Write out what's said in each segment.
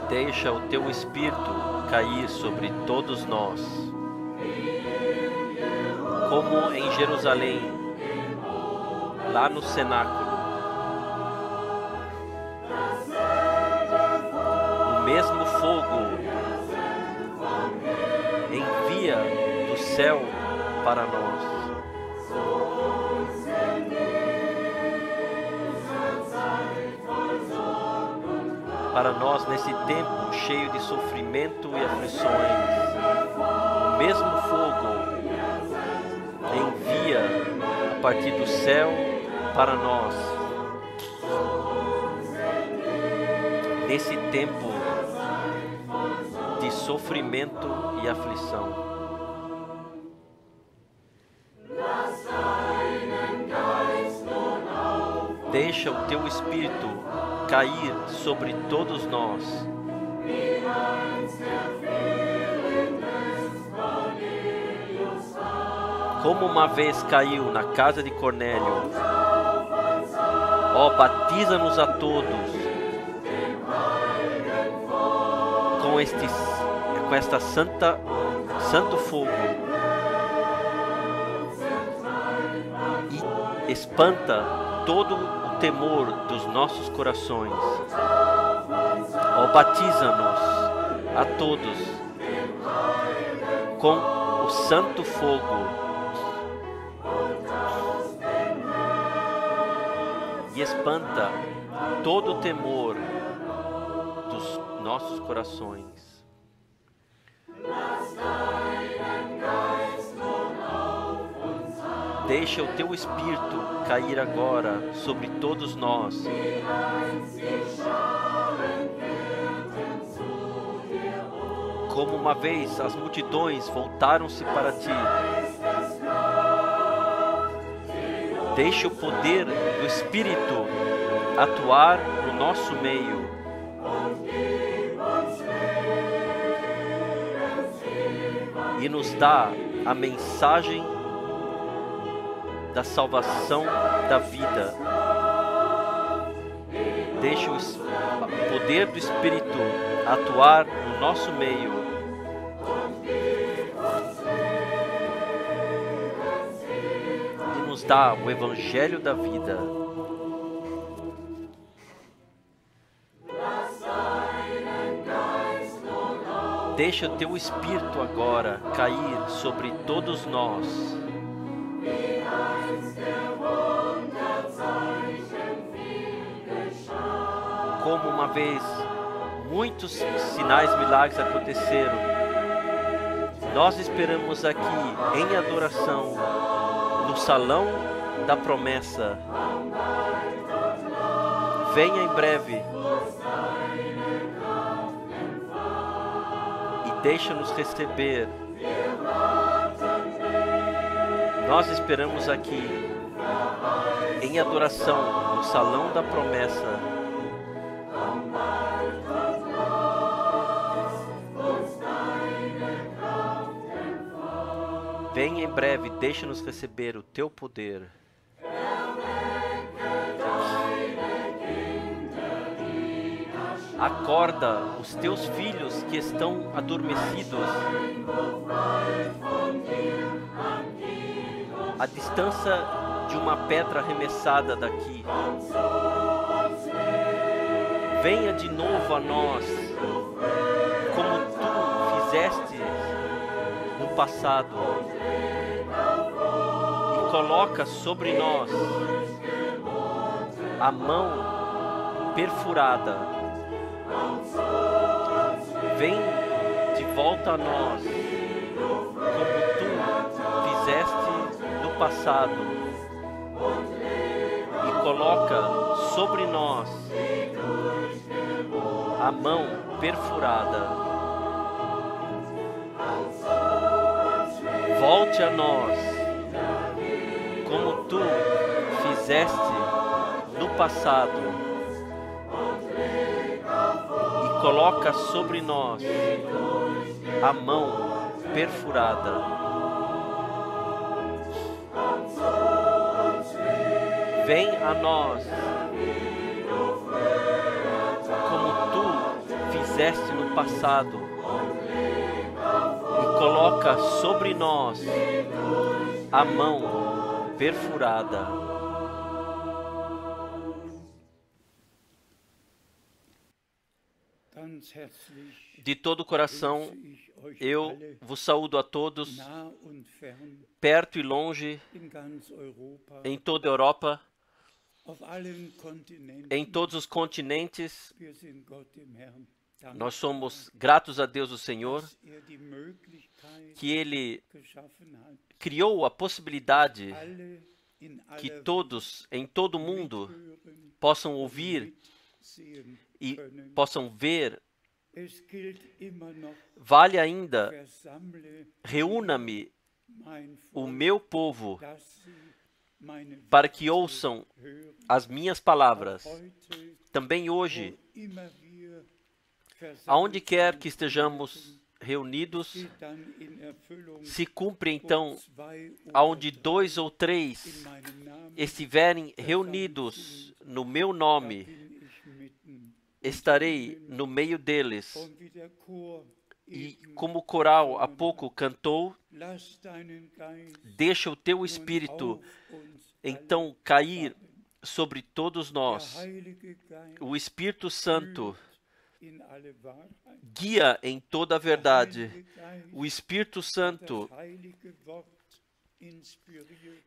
Deixa o teu Espírito cair sobre todos nós, como em Jerusalém, lá no cenáculo. O mesmo fogo envia do céu para nós. Para nós, nesse tempo cheio de sofrimento e aflições, o mesmo fogo envia a partir do céu para nós. Nesse tempo de sofrimento e aflição. Deixa o teu Espírito cair sobre todos nós, como uma vez caiu na casa de Cornélio. Ó, batiza-nos a todos com esta santo fogo e espanta todo o temor dos nossos corações. Ó, batiza-nos a todos com o santo fogo e espanta todo o temor dos nossos corações. Deixa o teu Espírito cair agora sobre todos nós. Como uma vez as multidões voltaram-se para ti. Deixa o poder do Espírito atuar no nosso meio. E nos dá a mensagem da salvação da vida. Deixa o poder do Espírito atuar no nosso meio. E nos dá o Evangelho da vida. Deixa o teu Espírito agora cair sobre todos nós. Como uma vez muitos sinais e milagres aconteceram, nós esperamos aqui em adoração, no salão da promessa. Venha em breve e deixa-nos receber. Nós esperamos aqui em adoração no salão da promessa. Venha em breve, deixa-nos receber o teu poder. Acorda os teus filhos que estão adormecidos. A distância de uma pedra arremessada daqui. Venha de novo a nós, como tu fizeste no passado, e coloca sobre nós a mão perfurada. Vem de volta a nós, como tu fizeste no passado, e coloca sobre nós a mão perfurada. Volte a nós, como tu fizeste no passado, e coloca sobre nós a mão perfurada. Vem a nós, como tu fizeste no passado, e coloca sobre nós a mão perfurada. De todo o coração, eu vos saúdo a todos, perto e longe, em toda a Europa, em todos os continentes. Nós somos gratos a Deus, o Senhor, que Ele criou a possibilidade que todos, em todo o mundo, possam ouvir e possam ver. Vale ainda, reúna-me o meu povo, para que ouçam as minhas palavras. Também hoje, aonde quer que estejamos reunidos, se cumpre então, aonde 2 ou 3 estiverem reunidos no meu nome, estarei no meio deles. E como o coral há pouco cantou, deixa o teu Espírito então cair sobre todos nós. O Espírito Santo guia em toda a verdade. O Espírito Santo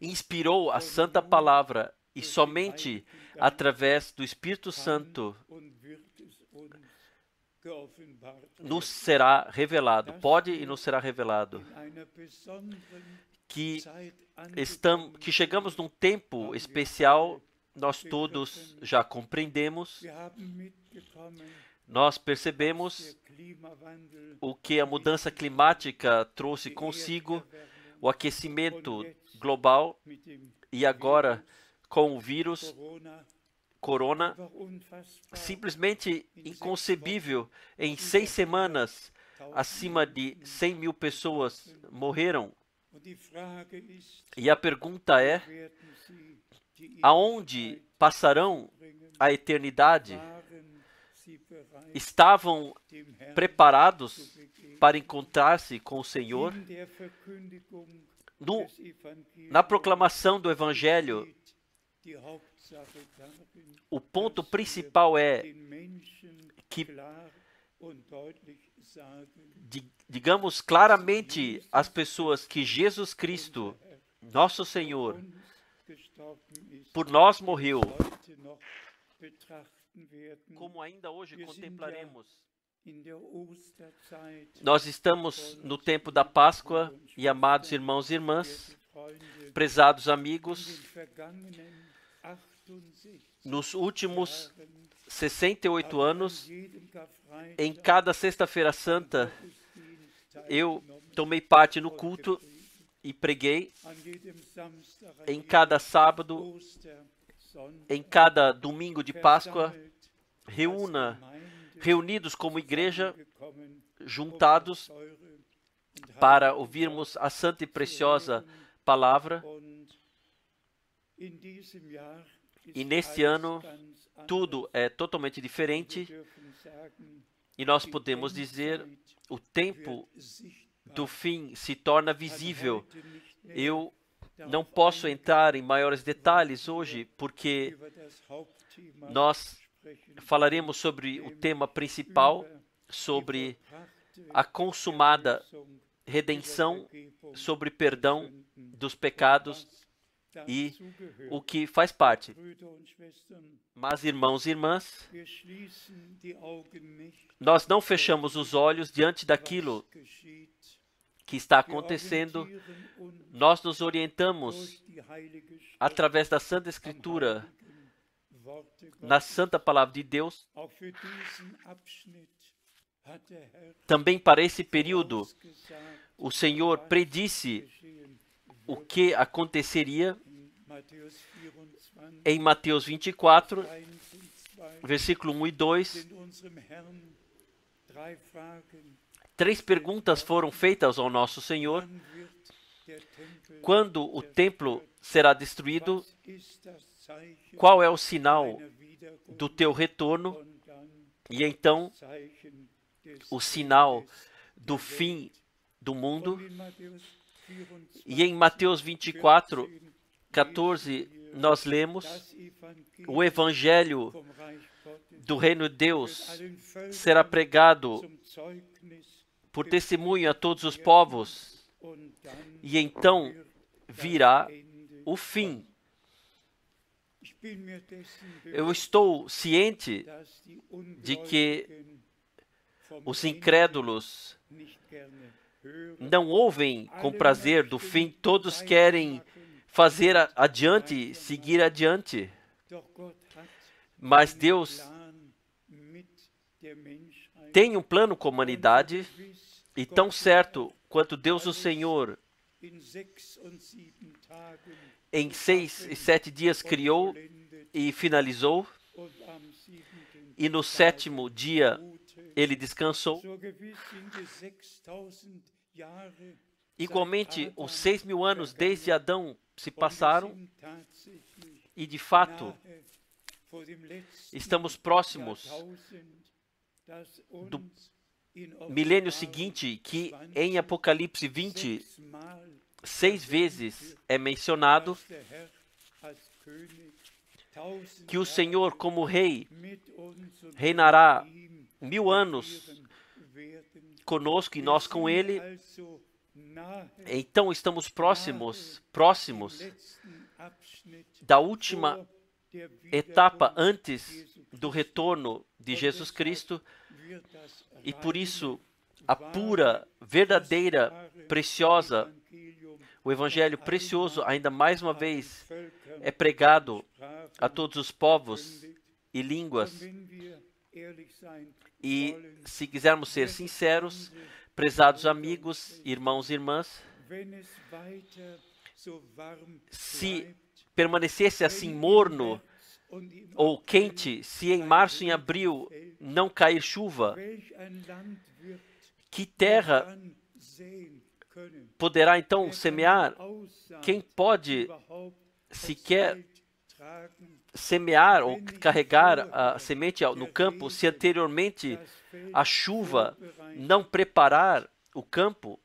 inspirou a Santa Palavra, e somente através do Espírito Santo nos será revelado, pode e nos será revelado, que chegamos num tempo especial. Nós todos já compreendemos, nós percebemos o que a mudança climática trouxe consigo, o aquecimento global, e agora com o vírus Corona, simplesmente inconcebível. Em 6 semanas, acima de 100 mil pessoas morreram. E a pergunta é, aonde passarão a eternidade? Estavam preparados para encontrar-se com o Senhor? Na proclamação do Evangelho, o ponto principal é que digamos claramente às pessoas que Jesus Cristo, nosso Senhor, por nós morreu, como ainda hoje contemplaremos. Nós estamos no tempo da Páscoa, e amados irmãos e irmãs, prezados amigos, nos últimos 68 anos, em cada Sexta-feira Santa, eu tomei parte no culto e preguei. Em cada sábado, em cada domingo de Páscoa, reunidos como igreja, juntados para ouvirmos a santa e preciosa palavra. E neste ano, tudo é totalmente diferente. E nós podemos dizer, o tempo do fim se torna visível. Eu não posso entrar em maiores detalhes hoje, porque nós falaremos sobre o tema principal, sobre a consumada redenção, sobre perdão dos pecados e o que faz parte. Mas, irmãos e irmãs, nós não fechamos os olhos diante daquilo que está acontecendo. Nós nos orientamos através da Santa Escritura, na Santa Palavra de Deus. Também para esse período, o Senhor predisse o que aconteceria em Mateus 24, versículo 1 e 2. 3 perguntas foram feitas ao nosso Senhor. Quando o templo será destruído? Qual é o sinal do teu retorno? E então, o sinal do fim do mundo. E em Mateus 24, 14, nós lemos: o Evangelho do Reino de Deus será pregado por testemunho a todos os povos, e então virá o fim. Eu estou ciente de que os incrédulos não ouvem com prazer do fim, todos querem fazer adiante, seguir adiante. Mas Deus tem um plano com a humanidade, e tão certo quanto Deus o Senhor em 6 e 7 dias criou e finalizou, e no 7º dia ele descansou. Igualmente, os 6.000 anos desde Adão se passaram, e de fato estamos próximos do milênio seguinte, que em Apocalipse 20, 6 vezes é mencionado que o Senhor, como Rei, reinará 1000 anos conosco e nós com Ele. Então estamos próximos da última etapa antes do retorno de Jesus Cristo, e por isso a pura, verdadeira, preciosa, o Evangelho precioso, ainda mais uma vez, é pregado a todos os povos e línguas. E se quisermos ser sinceros, prezados amigos, irmãos e irmãs, se permanecesse assim morno ou quente, se em março e em abril não cair chuva, que terra poderá então semear? Quem pode sequer semear ou carregar a semente no campo se anteriormente a chuva não preparar o campo?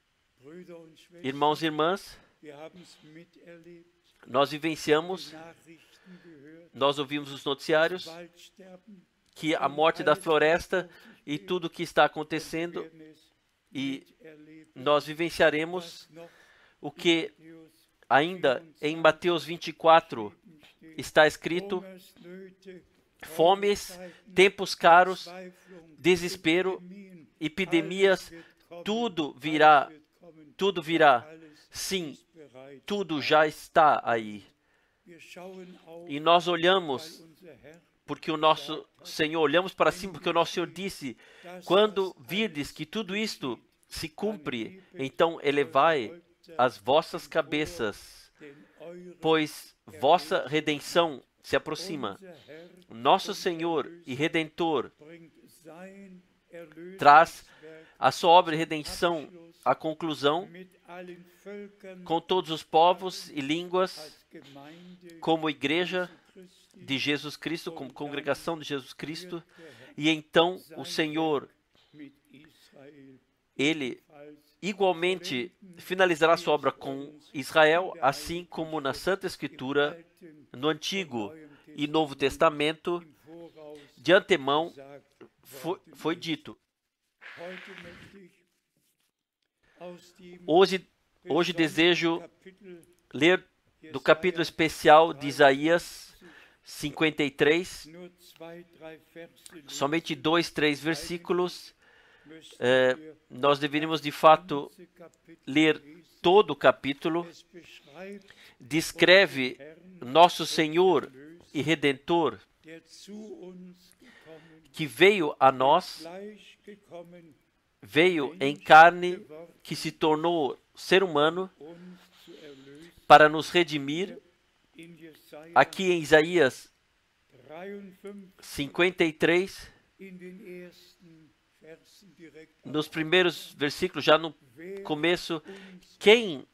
Irmãos e irmãs, nós vivenciamos, nós ouvimos os noticiários que a morte da floresta e tudo o que está acontecendo, e nós vivenciaremos o que ainda em Mateus 24 está escrito: fomes, tempos caros, desespero, epidemias, tudo virá. Sim, tudo já está aí. E nós olhamos porque o nosso Senhor, olhamos para cima porque o nosso Senhor disse: quando virdes que tudo isto se cumpre, então elevai as vossas cabeças, pois vossa redenção se aproxima. Nosso Senhor e Redentor traz a sua obra de redenção à conclusão com todos os povos e línguas, como igreja de Jesus Cristo, como congregação de Jesus Cristo, e então o Senhor, Ele igualmente finalizará sua obra com Israel, assim como na Santa Escritura, no Antigo e Novo Testamento, de antemão foi dito. Hoje desejo ler do capítulo especial de Isaías 53, somente 2, 3 versículos. Nós deveríamos de fato ler todo o capítulo. Descreve nosso Senhor e Redentor, que veio a nós, veio em carne, que se tornou ser humano para nos redimir. Aqui em Isaías 53, nos primeiros versículos, já no começo, quem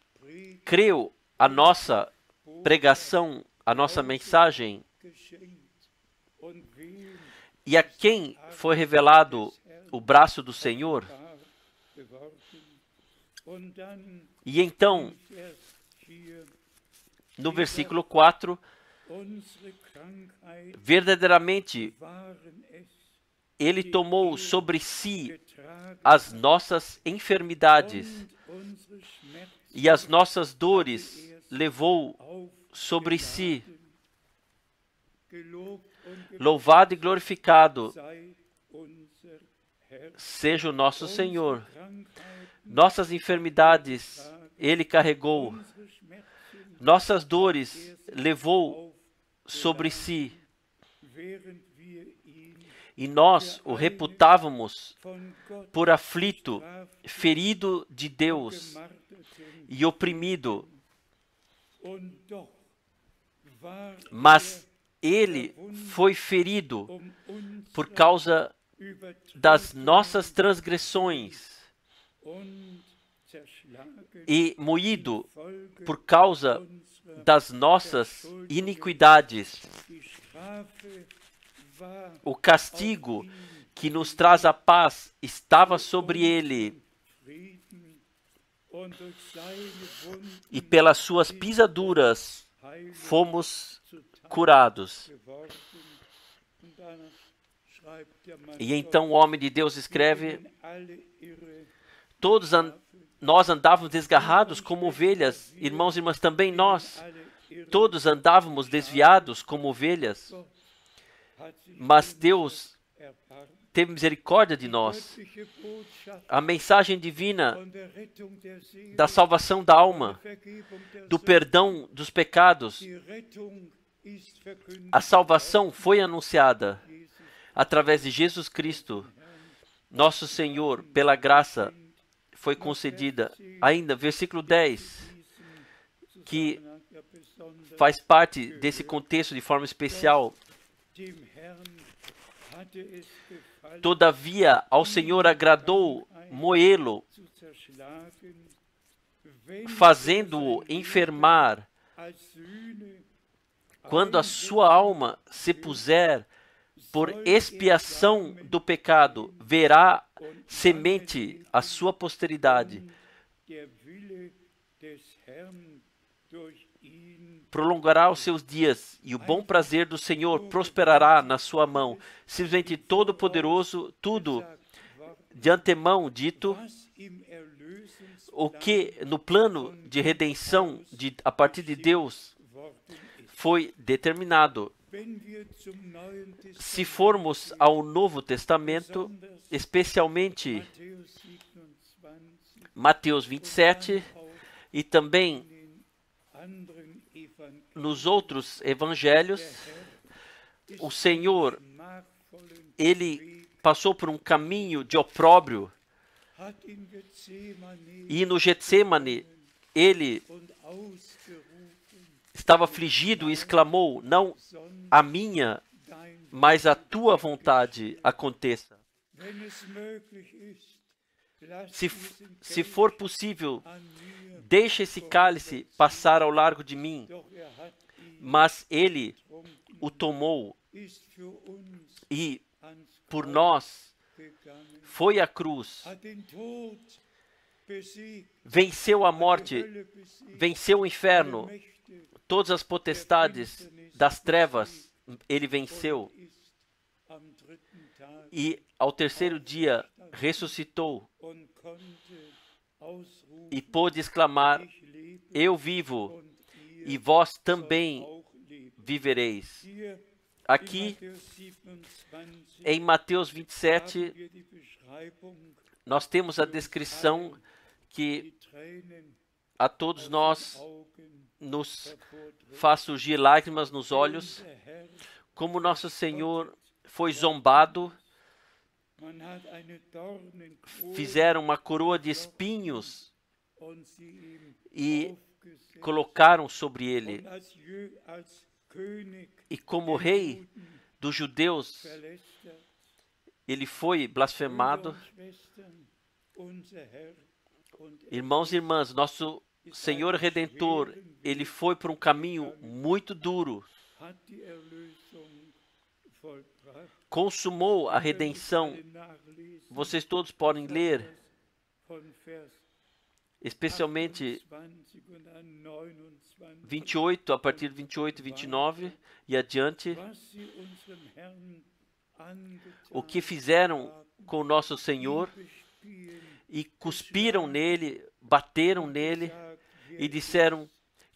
creu a nossa pregação, a nossa mensagem, e a quem foi revelado o braço do Senhor. E então, no versículo 4, verdadeiramente, Ele tomou sobre si as nossas enfermidades e as nossas dores levou sobre si. Louvado e glorificado seja o nosso Senhor. Nossas enfermidades Ele carregou, nossas dores levou sobre si. E nós o reputávamos por aflito, ferido de Deus e oprimido. Mas Ele foi ferido por causa das nossas transgressões e moído por causa das nossas iniquidades. O castigo que nos traz a paz estava sobre Ele, e pelas suas pisaduras fomos curados. E então o homem de Deus escreve: todos nós andávamos desgarrados como ovelhas, irmãos e irmãs, também nós. Todos andávamos desviados como ovelhas, mas Deus teve misericórdia de nós. A mensagem divina da salvação da alma, do perdão dos pecados, a salvação foi anunciada através de Jesus Cristo, nosso Senhor, pela graça foi concedida. Ainda, versículo 10, que faz parte desse contexto de forma especial. Todavia, ao Senhor agradou moê-lo, fazendo-o enfermar. Quando a sua alma se puser por expiação do pecado, verá semente a sua posteridade. Prolongará os seus dias, e o bom prazer do Senhor prosperará na sua mão. Simplesmente Todo-Poderoso, tudo de antemão dito, o que no plano de redenção a partir de Deus foi determinado. Se formos ao Novo Testamento, especialmente Mateus 27, e também nos outros evangelhos, o Senhor, Ele passou por um caminho de opróbrio, e no Getsemane, Ele estava afligido e exclamou: não a minha, mas a tua vontade aconteça. Se for possível, deixe esse cálice passar ao largo de mim. Mas Ele o tomou e por nós foi à cruz, venceu a morte, venceu o inferno, todas as potestades das trevas, ele venceu. E ao terceiro dia ressuscitou e pôde exclamar: eu vivo e vós também vivereis. Aqui em Mateus 27, nós temos a descrição que a todos nós nos faz surgir lágrimas nos olhos, como nosso Senhor foi zombado, fizeram uma coroa de espinhos e colocaram sobre ele. E como rei dos judeus, ele foi blasfemado. Irmãos e irmãs, nosso Senhor Redentor, ele foi por um caminho muito duro. Consumou a redenção. Vocês todos podem ler, especialmente 28, a partir de 28 e 29 e adiante, o que fizeram com o nosso Senhor, e cuspiram nele, bateram nele e disseram: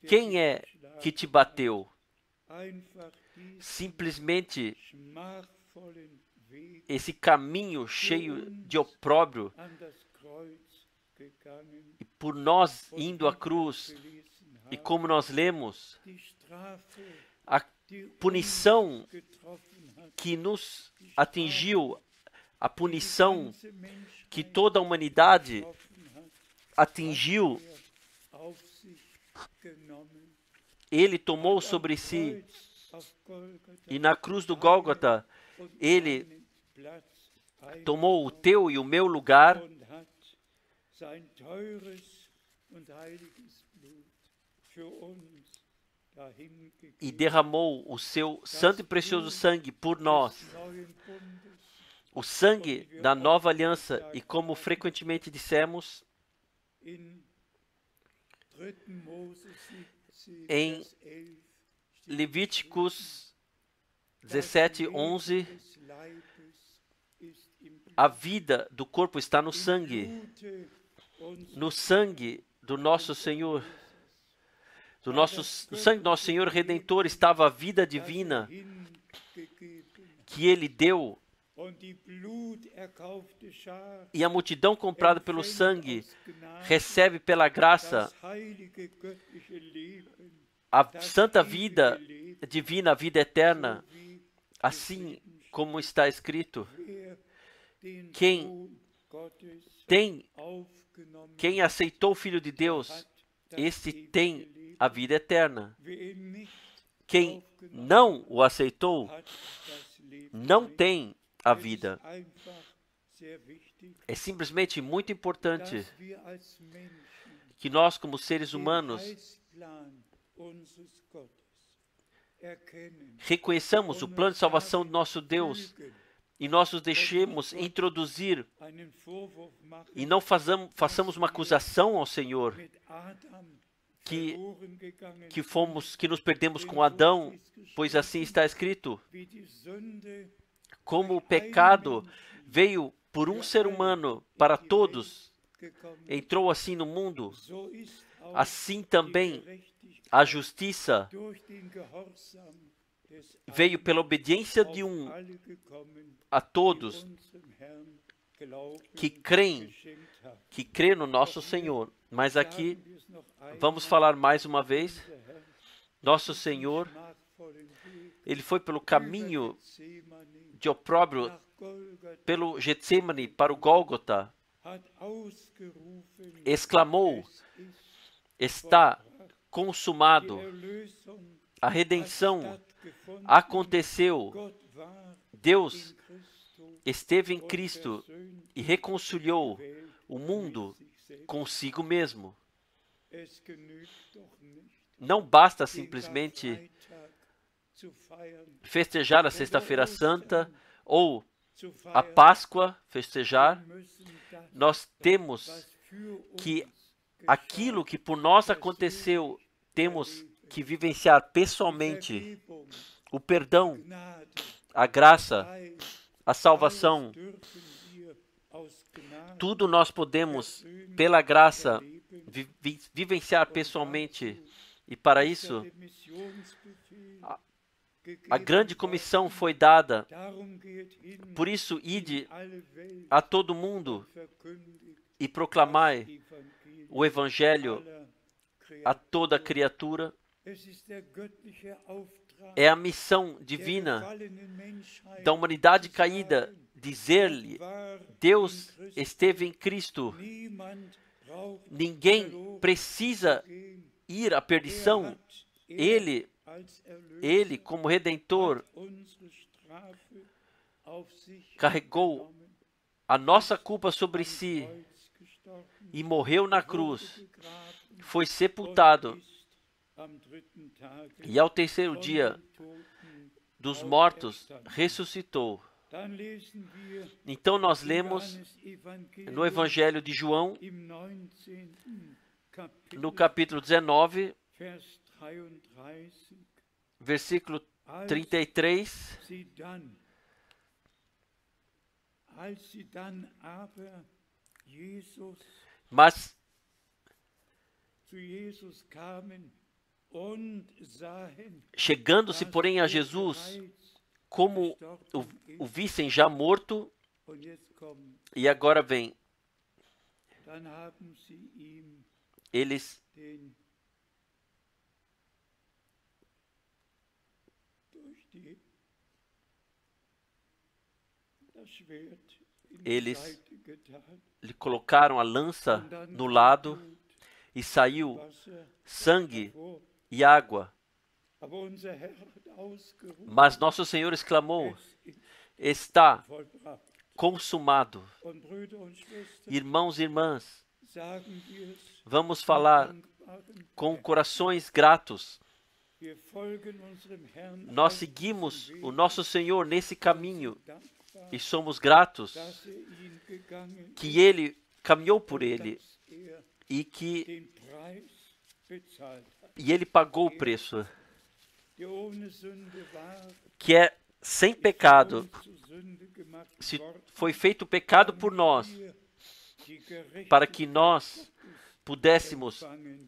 quem é que te bateu? Simplesmente esse caminho cheio de opróbrio, e por nós indo à cruz, e como nós lemos, a punição que nos atingiu, a punição que toda a humanidade atingiu, ele tomou sobre si, e na cruz do Gólgota, ele tomou o teu e o meu lugar, e derramou o seu santo e precioso sangue por nós, o sangue da nova aliança. E como frequentemente dissemos, em Levíticos 17, 11, a vida do corpo está no sangue do nosso Senhor. No sangue do nosso Senhor Redentor estava a vida divina que ele deu, e a multidão comprada pelo sangue recebe pela graça a santa vida divina, a vida eterna, assim como está escrito: quem aceitou o Filho de Deus, esse tem a vida eterna. Quem não o aceitou, não tem a vida. É simplesmente muito importante que nós, como seres humanos, reconheçamos o plano de salvação do nosso Deus e nós nos deixemos introduzir e não façamos uma acusação ao Senhor que nos perdemos com Adão, pois assim está escrito: como o pecado veio por um ser humano para todos, entrou assim no mundo, assim também a justiça veio pela obediência de um a todos que crê no nosso Senhor. Mas aqui vamos falar mais uma vez. Nosso Senhor, ele foi pelo caminho de opróbrio, pelo Getsemane para o Gólgota, exclamou: está consumado. A redenção aconteceu. Deus esteve em Cristo e reconciliou o mundo consigo mesmo. Não basta simplesmente festejar a Sexta-feira Santa ou a Páscoa, festejar, nós temos que aquilo que por nós aconteceu, temos que vivenciar pessoalmente. O perdão, a graça, a salvação, tudo nós podemos, pela graça, vivenciar pessoalmente. E para isso, a grande comissão foi dada. Por isso, ide a todo mundo e proclamai o Evangelho a toda criatura. É a missão divina da humanidade caída, dizer-lhe, Deus esteve em Cristo. Ninguém precisa ir à perdição. Ele, como Redentor, carregou a nossa culpa sobre si e morreu na cruz. Foi sepultado. E ao terceiro dia dos mortos ressuscitou. Então nós lemos no Evangelho de João, no capítulo 19, versículo 33. Mas chegando-se, porém, a Jesus, como o vissem já morto, e agora vem, eles lhe colocaram a lança no lado e saiu sangue e água. Mas nosso Senhor exclamou: está consumado. Irmãos e irmãs, vamos falar com corações gratos. Nós seguimos o nosso Senhor nesse caminho e somos gratos que Ele caminhou por ele e que Ele pagou o preço, que é sem pecado. Se foi feito pecado por nós, para que nós pudéssemos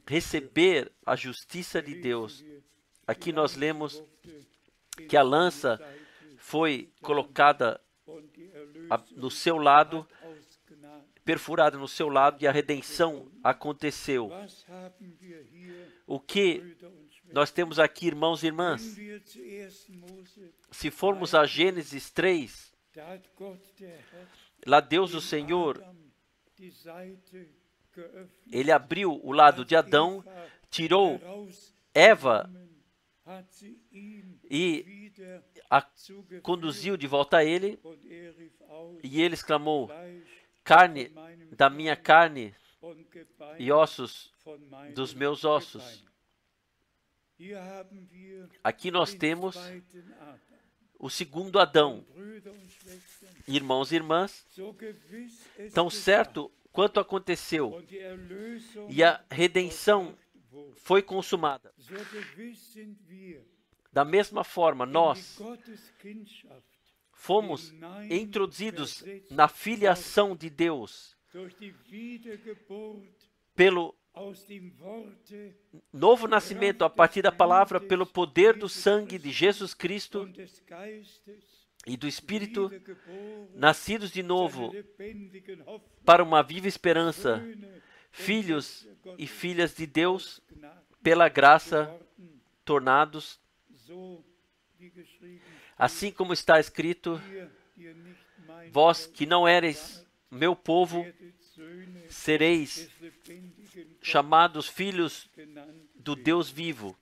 receber a justiça de Deus. Aqui nós lemos que a lança foi colocada no seu lado, perfurada no seu lado, e a redenção aconteceu. O que nós temos aqui, irmãos e irmãs? Se formos a Gênesis 3, lá Deus, o Senhor, Ele abriu o lado de Adão, tirou Eva e a conduziu de volta a ele, e ele exclamou: carne da minha carne e ossos dos meus ossos. Aqui nós temos o segundo Adão. Irmãos e irmãs, tão certo quanto aconteceu e a redenção foi consumada, da mesma forma nós fomos introduzidos na filiação de Deus pelo novo nascimento a partir da palavra, pelo poder do sangue de Jesus Cristo e do Espírito, nascidos de novo para uma viva esperança, filhos e filhas de Deus, pela graça tornados, assim como está escrito: vós que não eres meu povo, sereis chamados filhos do Deus vivo.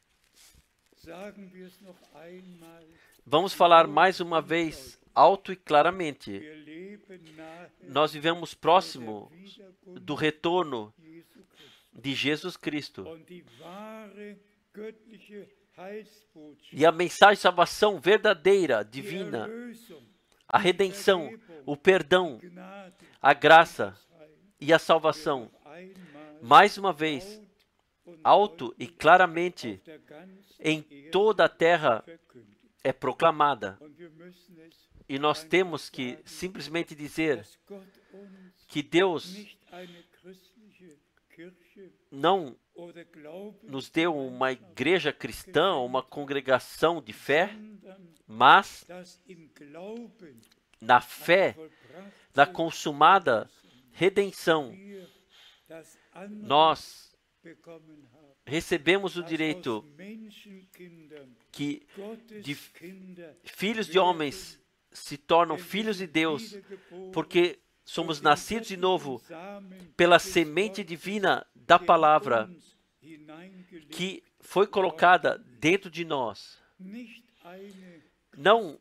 Vamos falar mais uma vez, alto e claramente. Nós vivemos próximo do retorno de Jesus Cristo. E a mensagem de salvação verdadeira, divina, a redenção, o perdão, a graça e a salvação, mais uma vez, alto e claramente, em toda a terra é proclamada. E nós temos que simplesmente dizer que Deus não nos deu uma igreja cristã, uma congregação de fé, mas na fé, na consumada redenção, nós recebemos o direito que de filhos de homens se tornam filhos de Deus, porque somos nascidos de novo pela semente divina da palavra que foi colocada dentro de nós. Não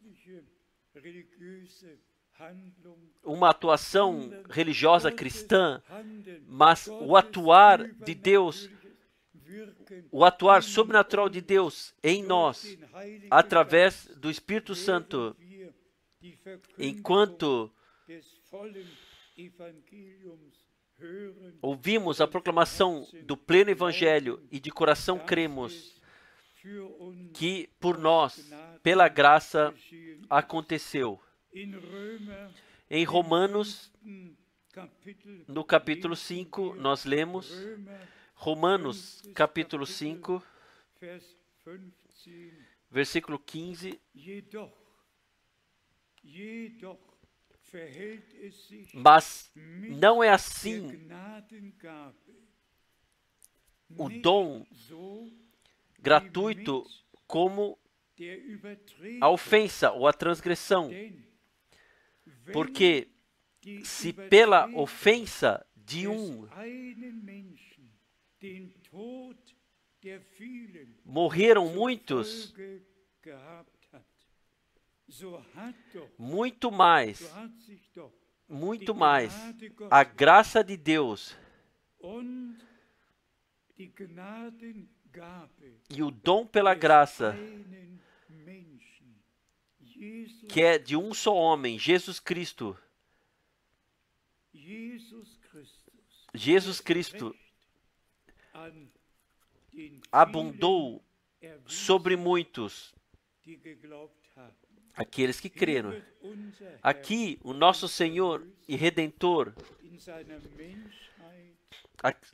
uma atuação religiosa cristã, mas o atuar de Deus, o atuar sobrenatural de Deus em nós, através do Espírito Santo, enquanto ouvimos a proclamação do pleno Evangelho e de coração cremos que por nós, pela graça, aconteceu. Em Romanos, no capítulo 5, nós lemos, Romanos, capítulo 5, versículo 15, mas não é assim o dom gratuito como a ofensa ou a transgressão. Porque se pela ofensa de um morreram muitos, muito mais, a graça de Deus e o dom pela graça, que é de um só homem, Jesus Cristo, abundou sobre muitos, aqueles que creram. Aqui, o nosso Senhor e Redentor,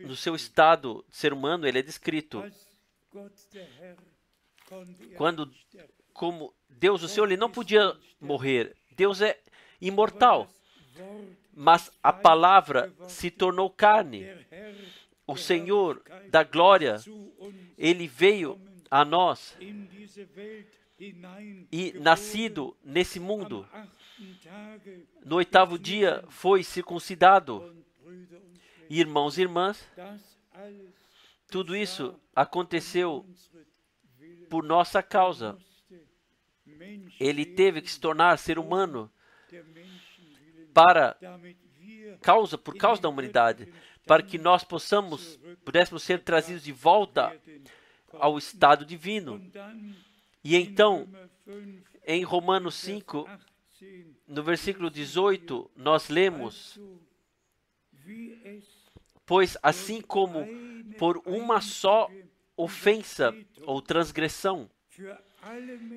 no seu estado de ser humano, ele é descrito quando, como Deus, o Senhor, ele não podia morrer. Deus é imortal. Mas a palavra se tornou carne. O Senhor da glória, ele veio a nós e, nascido nesse mundo, no 8º dia foi circuncidado. Irmãos e irmãs, tudo isso aconteceu por nossa causa. Ele teve que se tornar ser humano por causa da humanidade, para que nós pudéssemos ser trazidos de volta ao estado divino. E então, em Romanos 5, no versículo 18, nós lemos: pois assim como por uma só ofensa ou transgressão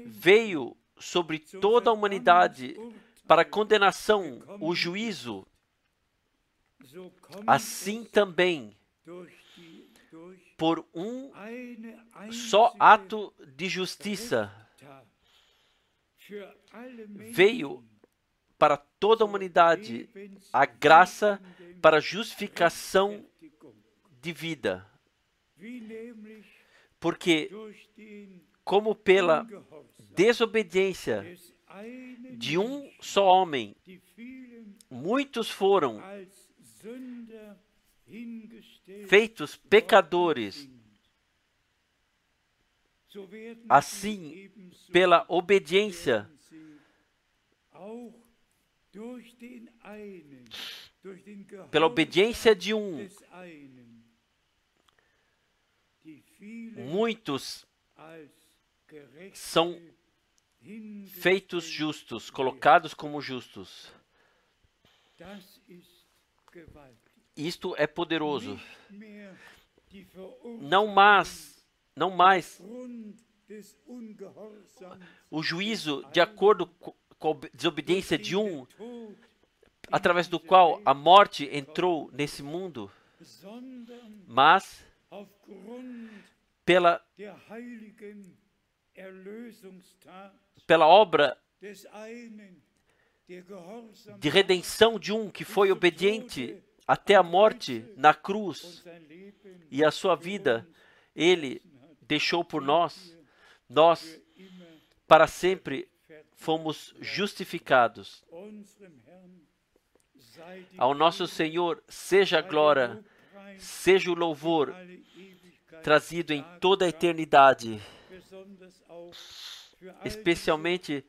veio sobre toda a humanidade para condenação o juízo, assim também, por um só ato de justiça, veio para toda a humanidade a graça para justificação de vida. Porque, como pela desobediência de um só homem, muitos foram feitos pecadores, assim, pela obediência de um, muitos são feitos justos, colocados como justos. Isto é poderoso. Não mais o juízo de acordo com a desobediência de um, através do qual a morte entrou nesse mundo, mas pela obra de redenção de um que foi obediente até a morte na cruz, e a sua vida ele deixou por nós, nós para sempre fomos justificados. Ao nosso Senhor seja a glória, seja o louvor trazido em toda a eternidade, especialmente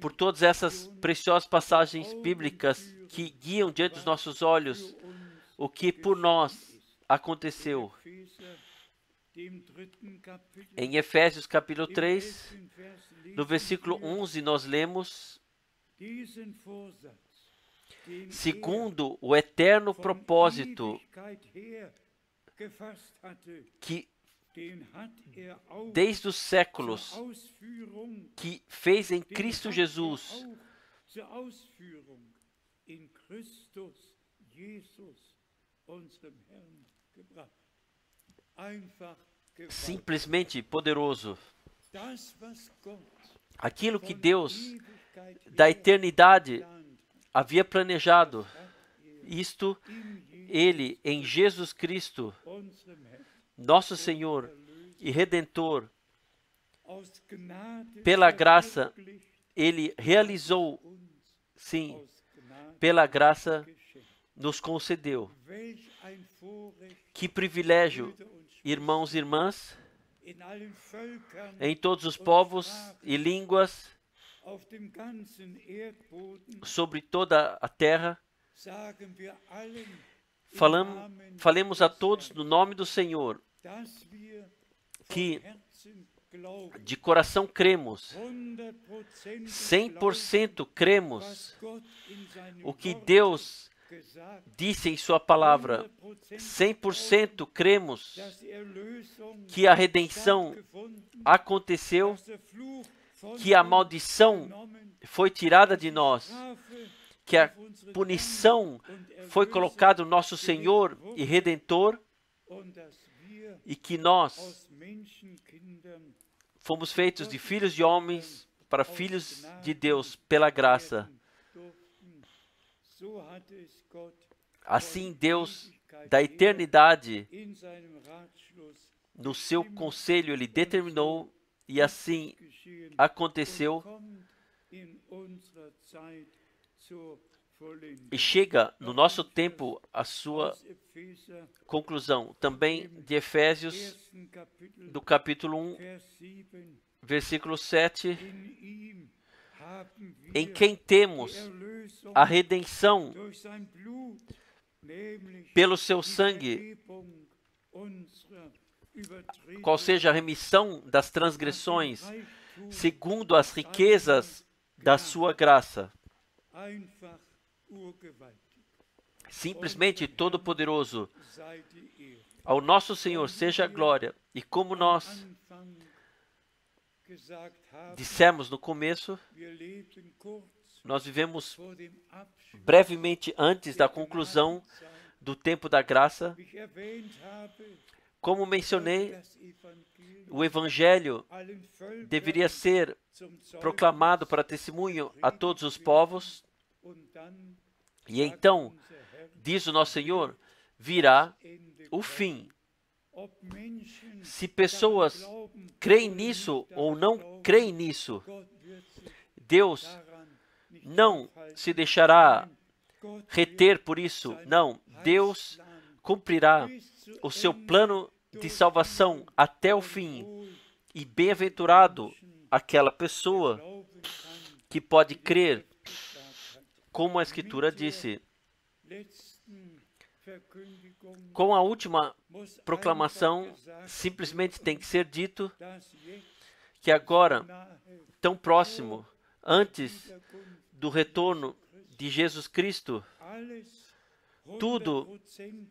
por todas essas preciosas passagens bíblicas que guiam diante dos nossos olhos o que por nós aconteceu. Em Efésios capítulo 3, no versículo 11, nós lemos: segundo o eterno propósito que desde os séculos que fez em Cristo Jesus, simplesmente poderoso. Aquilo que Deus da eternidade havia planejado, isto Ele em Jesus Cristo, nosso Senhor e Redentor, pela graça, Ele realizou, sim, pela graça nos concedeu. Que privilégio, irmãos e irmãs, em todos os povos e línguas, sobre toda a terra, falemos a todos no nome do Senhor, que de coração cremos, 100% cremos o que Deus disse em sua palavra, 100% cremos que a redenção aconteceu, que a maldição foi tirada de nós, que a punição foi colocada no nosso Senhor e Redentor, e que nós fomos feitos de filhos de homens para filhos de Deus pela graça. Assim Deus da eternidade, no seu conselho, Ele determinou, e assim aconteceu, e chega no nosso tempo a sua conclusão. Também de Efésios, do capítulo 1, versículo 7, em quem temos a redenção pelo seu sangue, qual seja a remissão das transgressões, segundo as riquezas da sua graça. Simplesmente todo-poderoso. Ao nosso Senhor seja a glória. E como nós dissemos no começo, nós vivemos brevemente antes da conclusão do tempo da graça. Como mencionei, o Evangelho deveria ser proclamado para testemunho a todos os povos. E então, diz o nosso Senhor, virá o fim. Se pessoas creem nisso ou não creem nisso, Deus não se deixará reter por isso. Não, Deus cumprirá o seu plano de salvação até o fim. E bem-aventurado aquela pessoa que pode crer, como a Escritura disse. Com a última proclamação, simplesmente tem que ser dito que agora, tão próximo, antes do retorno de Jesus Cristo, tudo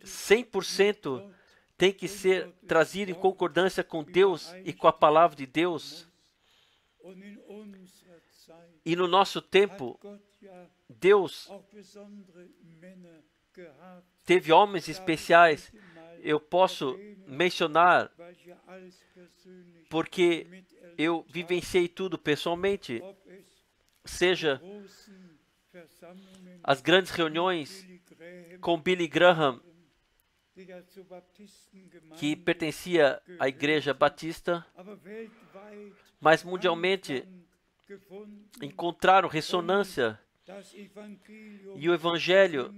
100% tem que ser trazido em concordância com Deus e com a palavra de Deus. E no nosso tempo, Deus teve homens especiais. Eu posso mencionar porque eu vivenciei tudo pessoalmente, seja as grandes reuniões com Billy Graham, que pertencia à Igreja Batista, mas mundialmente encontraram ressonância e o Evangelho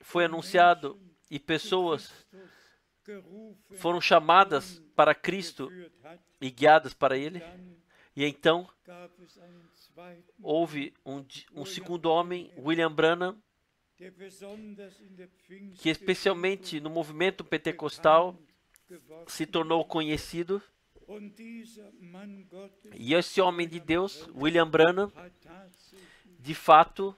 foi anunciado e pessoas foram chamadas para Cristo e guiadas para Ele. E então houve um segundo homem, William Branham, que especialmente no movimento pentecostal se tornou conhecido. E esse homem de Deus, William Branham, de fato,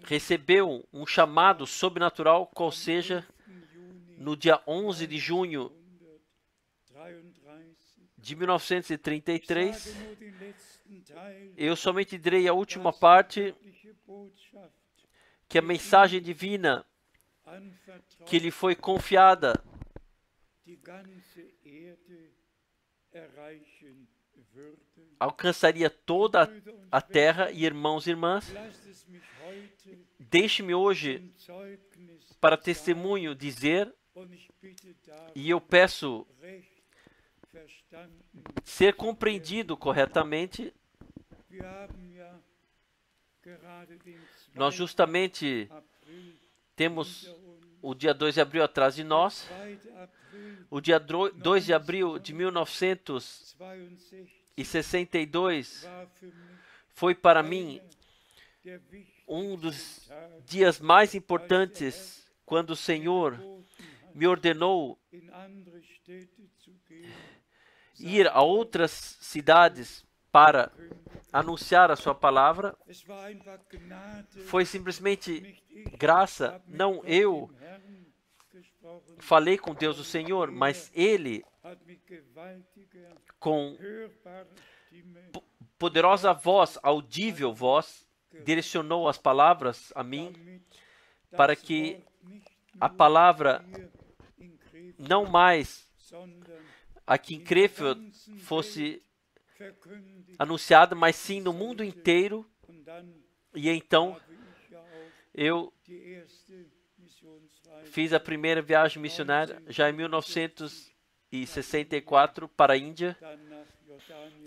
recebeu um chamado sobrenatural, qual seja, no dia 11 de junho de 1933. Eu somente direi a última parte, que a mensagem divina que lhe foi confiada alcançaria toda a terra. E irmãos e irmãs, deixe-me hoje para testemunho dizer, e eu peço ser compreendido corretamente. Nós justamente temos o dia 2 de abril atrás de nós. O dia 2 de abril de 1962 foi para mim um dos dias mais importantes, quando o Senhor me ordenou ir a outras cidades para anunciar a sua palavra. Foi simplesmente graça. Não eu falei com Deus o Senhor, mas Ele, com poderosa voz, audível voz, direcionou as palavras a mim, para que a palavra não mais aqui em Krefeld fosse anunciada, mas sim no mundo inteiro. E então eu fiz a primeira viagem missionária já em 1964 para a Índia,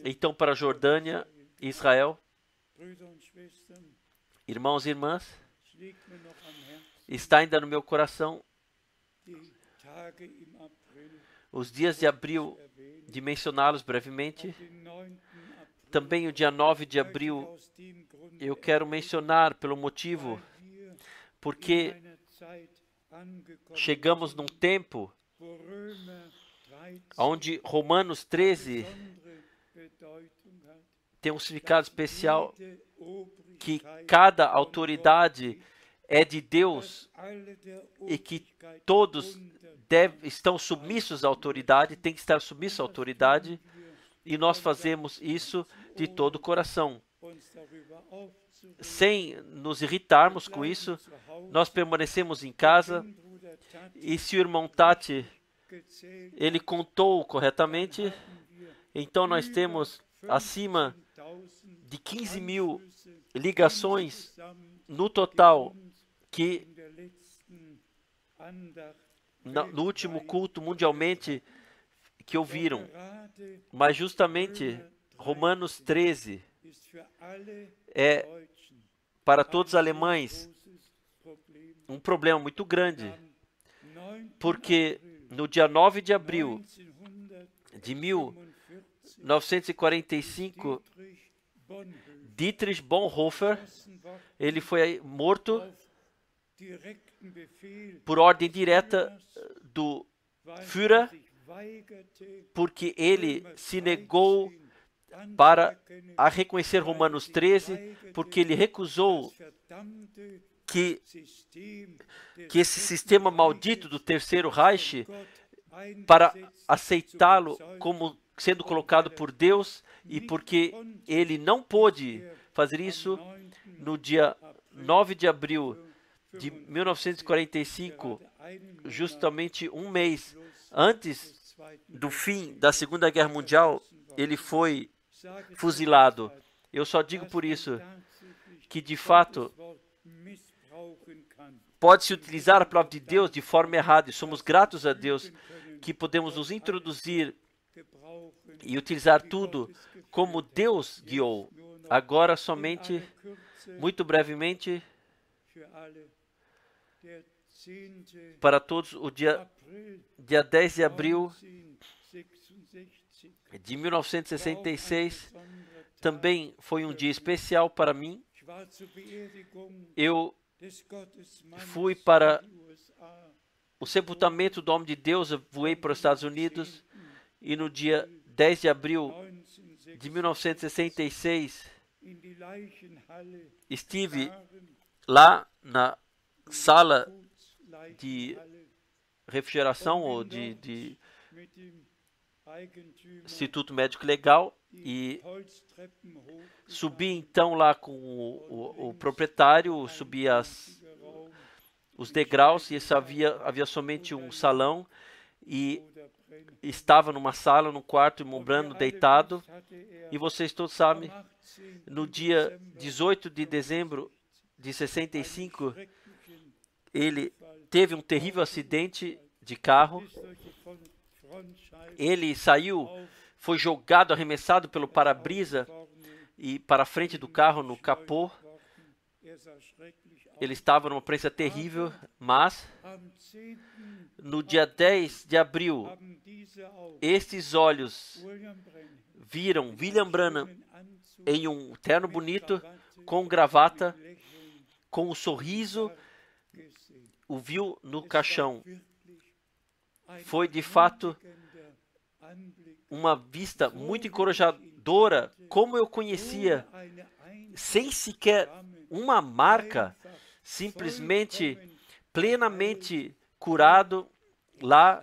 então para a Jordânia e Israel. Irmãos e irmãs, está ainda no meu coração os dias de abril, de mencioná-los brevemente. Também o dia 9 de abril eu quero mencionar pelo motivo porque chegamos num tempo onde Romanos 13 tem um significado especial, que cada autoridade é de Deus e que todos estão submissos à autoridade, tem que estar submissos à autoridade, e nós fazemos isso de todo o coração. Sem nos irritarmos com isso, nós permanecemos em casa, e se o irmão Tati, ele contou corretamente, então nós temos acima de 15.000 ligações no total, que no último culto mundialmente que ouviram. Mas justamente Romanos 13 é para todos os alemães um problema muito grande, porque no dia 9 de abril de 1945, Dietrich Bonhoeffer, ele foi morto por ordem direta do Führer, porque ele se negou para a reconhecer Romanos 13, porque ele recusou que esse sistema maldito do Terceiro Reich, para aceitá-lo como sendo colocado por Deus, e porque ele não pôde fazer isso no dia 9 de abril de 1945, justamente um mês antes do fim da Segunda Guerra Mundial, ele foi fuzilado. Eu só digo por isso que, de fato, pode-se utilizar a palavra de Deus de forma errada, e somos gratos a Deus que podemos nos introduzir e utilizar tudo como Deus guiou. Agora, somente, muito brevemente, para todos, o dia 10 de abril de 1966 também foi um dia especial para mim. Eu fui para o sepultamento do homem de Deus, eu voei para os Estados Unidos, e no dia 10 de abril de 1966 estive lá na sala de refrigeração ou de Instituto Médico Legal, e subi então lá com o proprietário, subi os degraus, e havia somente um salão, e estava numa sala, num quarto, irmão Branham deitado, e vocês todos sabem, no dia 18 de dezembro de 65, ele teve um terrível acidente de carro. Ele saiu, foi jogado, arremessado pelo para-brisa e para a frente do carro, no capô. Ele estava numa prensa terrível, mas no dia 10 de abril, estes olhos viram William Branham em um terno bonito, com gravata, com um sorriso, o viu no caixão. Foi, de fato, uma vista muito encorajadora, como eu conhecia, sem sequer uma marca, simplesmente, plenamente curado, lá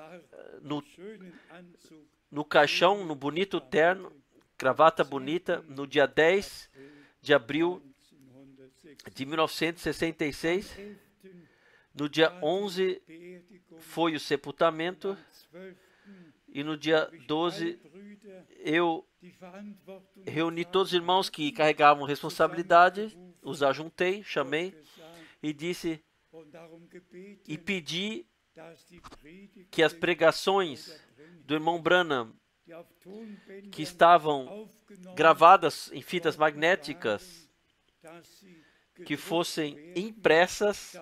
no caixão, no bonito terno, gravata bonita, no dia 10 de abril de 1966. No dia 11 foi o sepultamento, e no dia 12 eu reuni todos os irmãos que carregavam responsabilidade, os ajuntei, chamei e disse e pedi que as pregações do irmão Branham, que estavam gravadas em fitas magnéticas, que fossem impressas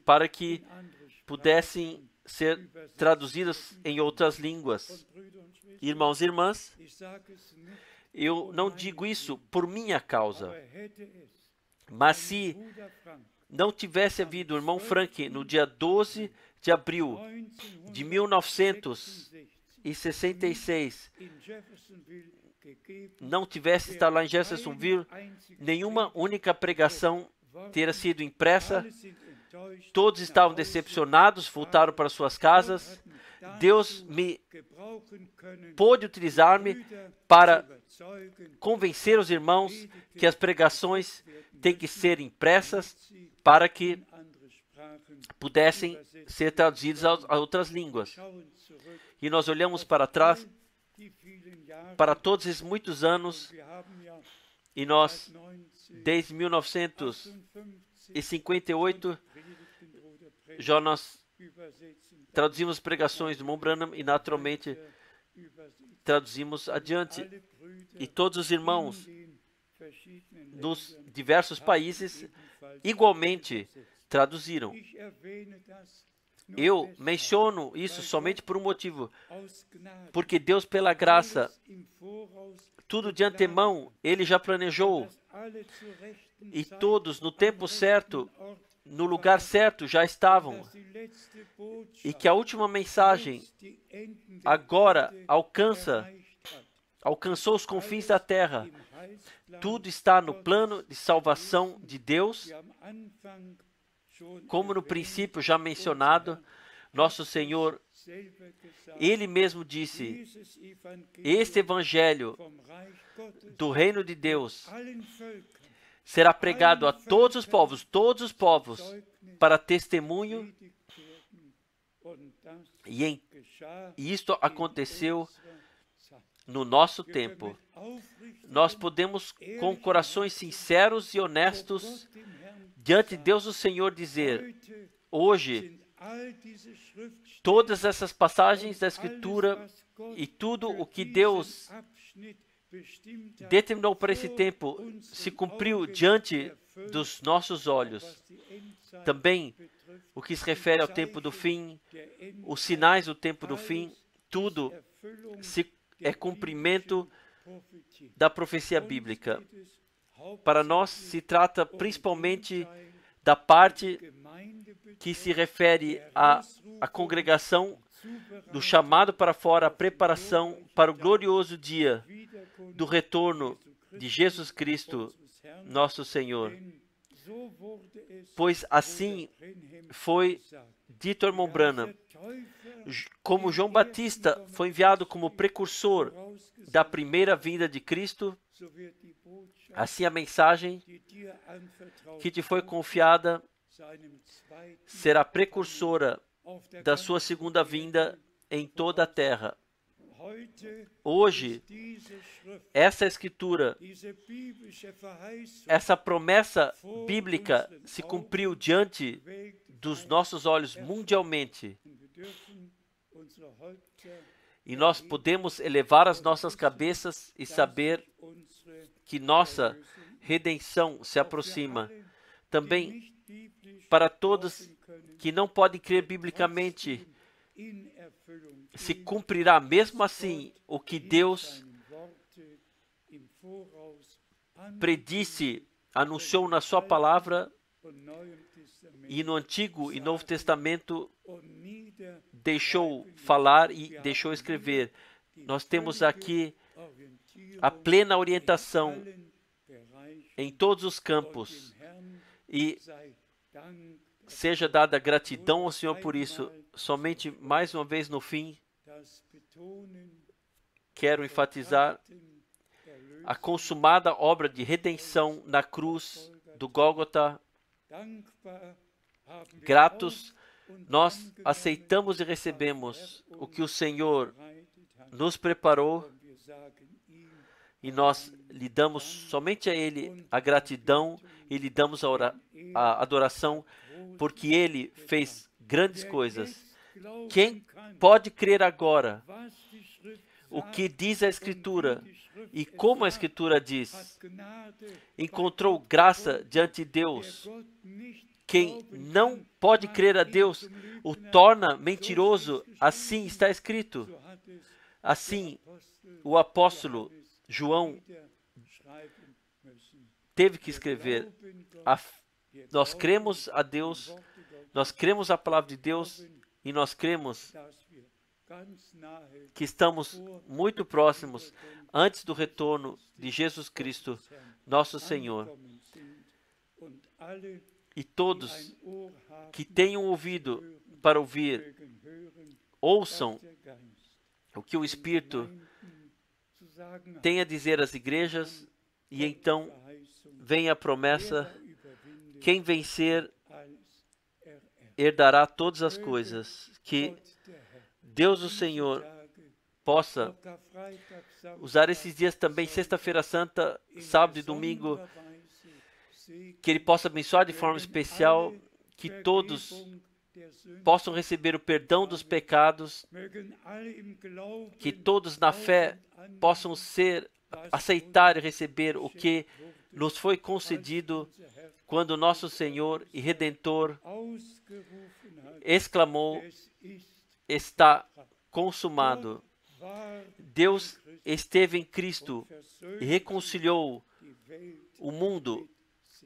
para que pudessem ser traduzidas em outras línguas. Irmãos e irmãs, eu não digo isso por minha causa, mas se não tivesse havido o irmão Frank no dia 12 de abril de 1966, não tivesse estado lá em Jeffersonville, nenhuma única pregação teria sido impressa. Todos estavam decepcionados, voltaram para suas casas. Deus pôde utilizar-me para convencer os irmãos que as pregações têm que ser impressas para que pudessem ser traduzidas a outras línguas. E nós olhamos para trás, para todos esses muitos anos, e nós, desde 1958, já nós traduzimos pregações do irmão Branham e, naturalmente, traduzimos adiante. E todos os irmãos dos diversos países igualmente traduziram. Eu menciono isso somente por um motivo, porque Deus, pela graça, tudo de antemão, Ele já planejou, e todos, no tempo certo, no lugar certo, já estavam, e que a última mensagem agora alcançou os confins da terra. Tudo está no plano de salvação de Deus. Como no princípio já mencionado, nosso Senhor, Ele mesmo disse, este Evangelho do Reino de Deus será pregado a todos os povos, para testemunho, e isto aconteceu no nosso tempo. Nós podemos, com corações sinceros e honestos, diante de Deus o Senhor, dizer, hoje, todas essas passagens da Escritura e tudo o que Deus determinou para esse tempo se cumpriu diante dos nossos olhos. Também, o que se refere ao tempo do fim, os sinais do tempo do fim, tudo é cumprimento da profecia bíblica. Para nós, se trata principalmente da parte que se refere à congregação, do chamado para fora, a preparação para o glorioso dia do retorno de Jesus Cristo, nosso Senhor. Pois assim foi dito ao irmão Branham, como João Batista foi enviado como precursor da primeira vinda de Cristo, assim a mensagem que te foi confiada será precursora da sua segunda vinda em toda a terra. Hoje, essa escritura, essa promessa bíblica se cumpriu diante dos nossos olhos mundialmente. E nós podemos elevar as nossas cabeças e saber que nossa redenção se aproxima. Também, para todos que não podem crer biblicamente, se cumprirá mesmo assim o que Deus predisse, anunciou na sua palavra, e no Antigo e Novo Testamento deixou falar e deixou escrever. Nós temos aqui a plena orientação em todos os campos, e seja dada gratidão ao Senhor por isso. Somente mais uma vez no fim, quero enfatizar a consumada obra de redenção na cruz do Gólgota. Gratos, nós aceitamos e recebemos o que o Senhor nos preparou, e nós lhe damos somente a Ele a gratidão e lhe damos a adoração, porque Ele fez grandes coisas. Quem pode crer agora o que diz a Escritura e como a Escritura diz? Encontrou graça diante de Deus. Quem não pode crer a Deus o torna mentiroso, assim está escrito. Assim, o apóstolo João teve que escrever. Nós cremos a Deus, nós cremos a palavra de Deus, e nós cremos que estamos muito próximos antes do retorno de Jesus Cristo, nosso Senhor. E todos que tenham ouvido para ouvir, ouçam o que o Espírito tem a dizer às igrejas, e então vem a promessa: quem vencer herdará todas as coisas. Que Deus, o Senhor, possa usar esses dias também, sexta-feira santa, sábado e domingo, que Ele possa abençoar de forma especial, que todos possam receber o perdão dos pecados, que todos na fé possam aceitar e receber o que nos foi concedido quando nosso Senhor e Redentor exclamou: está consumado. Deus esteve em Cristo e reconciliou o mundo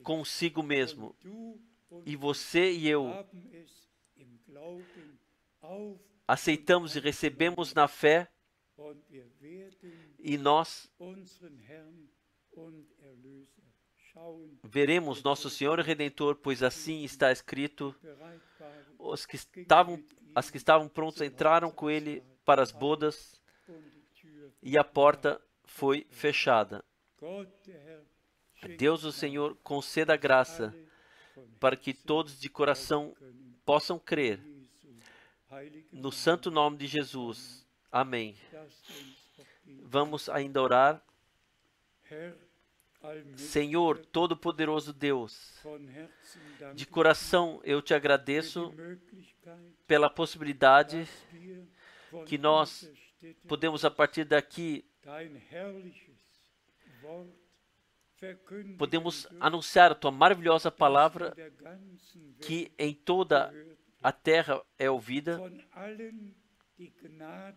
consigo mesmo. E você e eu aceitamos e recebemos na fé, e nós veremos nosso Senhor e Redentor, pois assim está escrito: as que estavam prontos entraram com ele para as bodas, e a porta foi fechada. Deus, o Senhor, conceda a graça para que todos de coração possam crer no santo nome de Jesus. Amém. Vamos ainda orar. Senhor, Todo-Poderoso Deus, de coração eu te agradeço pela possibilidade que nós podemos, a partir daqui, podemos anunciar a tua maravilhosa palavra, que em toda a terra é ouvida,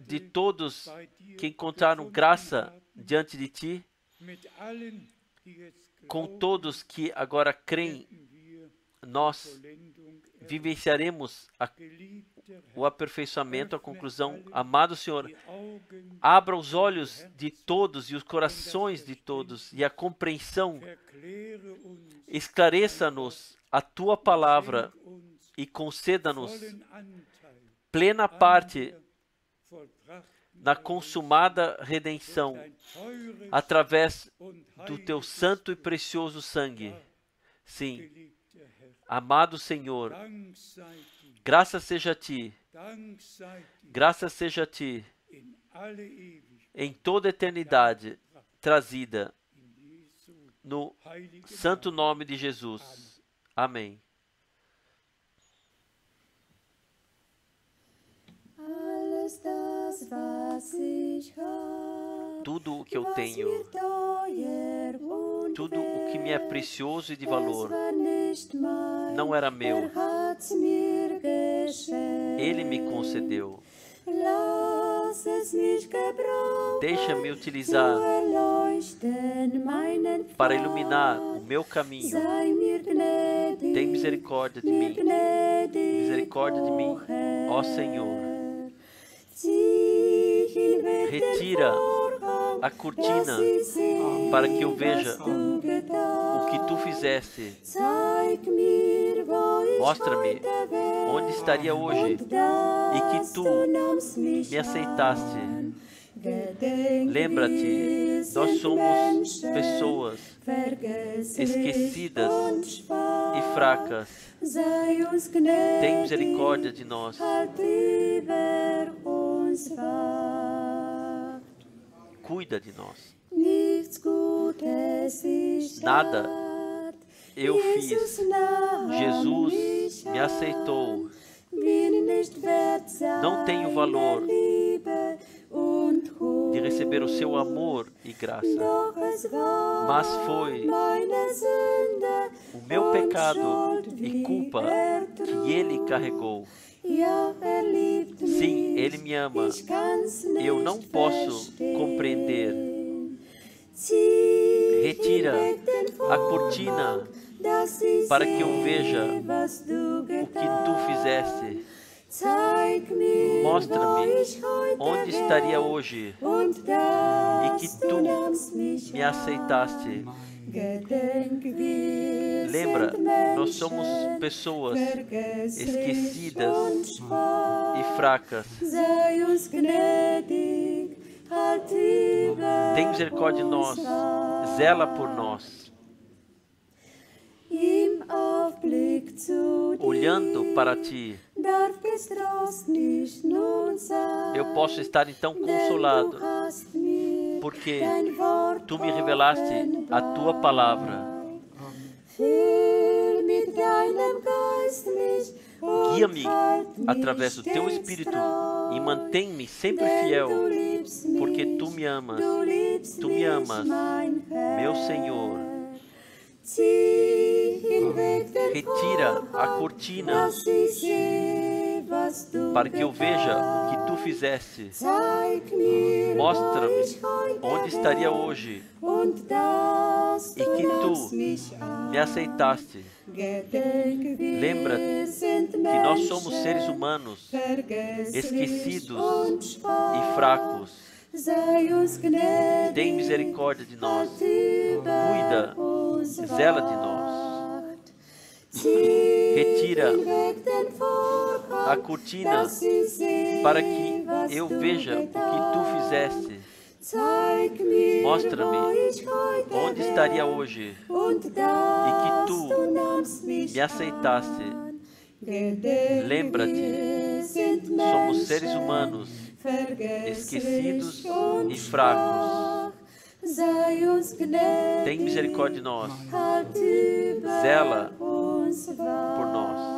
de todos que encontraram graça diante de ti, com todos que agora creem, nós vivenciaremos o aperfeiçoamento, a conclusão. Amado Senhor, abra os olhos de todos e os corações de todos e a compreensão. Esclareça-nos a tua palavra e conceda-nos plena parte na consumada redenção, através do teu santo e precioso sangue. Sim, amado Senhor, graças seja a ti, graças seja a ti, em toda a eternidade, trazida no santo nome de Jesus. Amém. Tudo o que eu tenho, tudo o que me é precioso e de valor, não era meu. Ele me concedeu. Deixa-me utilizar para iluminar o meu caminho. Tem misericórdia de mim. Misericórdia de mim, ó Senhor. Retira a cortina para que eu veja o que tu fizeste. Mostra-me onde estaria hoje e que tu me aceitaste. Lembra-te, nós somos pessoas esquecidas e fracas. Tem misericórdia de nós. Cuida de nós. Nada eu fiz. Jesus me aceitou. Não tenho valor de receber o seu amor e graça, mas foi o meu pecado e culpa que ele carregou. Sim, ele me ama. Eu não posso compreender. Retira a cortina para que eu veja o que tu fizeste. Mostra-me onde estaria hoje e que tu me aceitaste. Lembra, nós somos pessoas esquecidas e fracas. Tem misericórdia de nós, zela por nós. Olhando para ti, eu posso estar então consolado, porque tu me revelaste a tua palavra. Guia-me através do teu Espírito e mantém-me sempre fiel, porque tu me amas, meu Senhor. Retira a cortina para que eu veja o que tu fizeste. Mostra-me onde estaria hoje e que tu me aceitaste. Lembra que nós somos seres humanos, esquecidos e fracos. Tem misericórdia de nós. Cuida, zela de nós. Retira a cortina para que eu veja o que tu fizeste. Mostra-me onde estaria hoje e que tu me aceitaste. Lembra-te, somos seres humanos, esquecidos e fracos. Tem misericórdia de nós. Zela por nós.